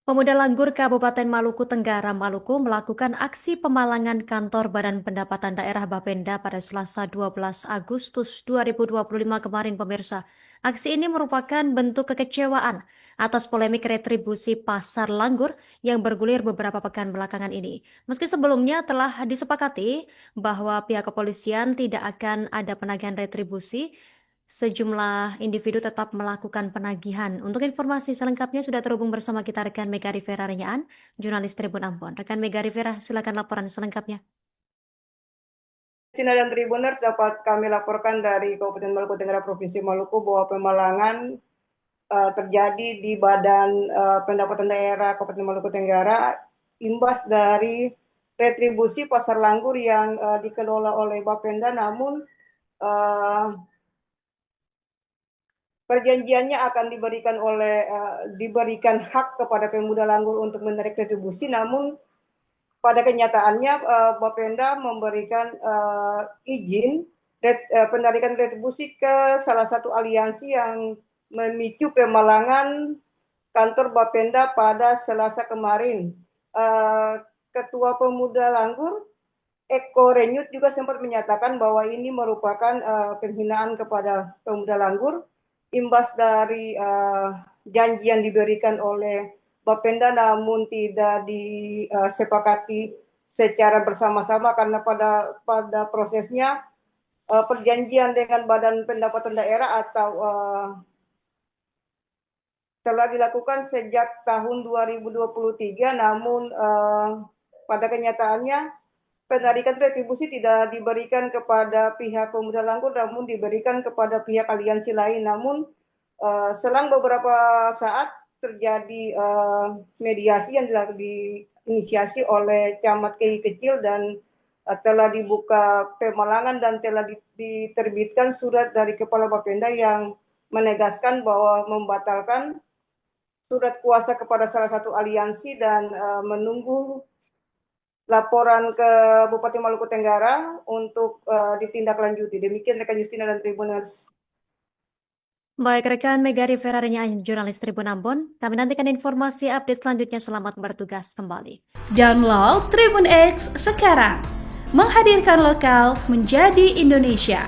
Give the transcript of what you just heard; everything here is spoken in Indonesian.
Pemuda Langgur Kabupaten Maluku Tenggara, Maluku melakukan aksi pemalangan kantor Badan Pendapatan Daerah Bapenda pada Selasa 12 Agustus 2025 kemarin, pemirsa. Aksi ini merupakan bentuk kekecewaan atas polemik retribusi pasar Langgur yang bergulir beberapa pekan belakangan ini. Meski sebelumnya telah disepakati bahwa pihak kepolisian tidak akan ada penagihan retribusi, sejumlah individu tetap melakukan penagihan. Untuk informasi selengkapnya sudah terhubung bersama kita rekan Mega Rivera Renyaan, jurnalis Tribun Ambon. Rekan Mega Rivera, silakan laporan selengkapnya. Cina dan Tribuners, dapat kami laporkan dari Kabupaten Maluku Tenggara Provinsi Maluku bahwa pemalangan terjadi di Badan Pendapatan Daerah Kabupaten Maluku Tenggara imbas dari retribusi pasar Langgur yang dikelola oleh Bapenda, namun perjanjiannya akan diberikan hak kepada pemuda Langgur untuk menarik retribusi, namun pada kenyataannya Bapenda memberikan izin penarikan retribusi ke salah satu aliansi yang memicu pemalangan kantor Bapenda pada Selasa kemarin. Ketua Pemuda Langgur, Eko Renyut, juga sempat menyatakan bahwa ini merupakan penghinaan kepada pemuda Langgur imbas dari janji yang diberikan oleh Bapenda namun tidak disepakati secara bersama-sama, karena pada prosesnya perjanjian dengan Badan Pendapatan Daerah atau telah dilakukan sejak tahun 2023, namun pada kenyataannya penarikan retribusi tidak diberikan kepada pihak Pemuda Langgur, namun diberikan kepada pihak aliansi lain. Namun selang beberapa saat terjadi mediasi yang diinisiasi oleh Camat Kei Kecil dan telah dibuka pemalangan dan telah diterbitkan surat dari Kepala Bapenda yang menegaskan bahwa membatalkan surat kuasa kepada salah satu aliansi dan menunggu laporan ke Bupati Maluku Tenggara untuk ditindaklanjuti. Demikian rekan Justina dan Tribuners. Baik, rekan Mega Rivera Renyaan, jurnalis Tribun Ambon. Kami nantikan informasi update selanjutnya. Selamat bertugas kembali. Download Tribun X sekarang, menghadirkan lokal menjadi Indonesia.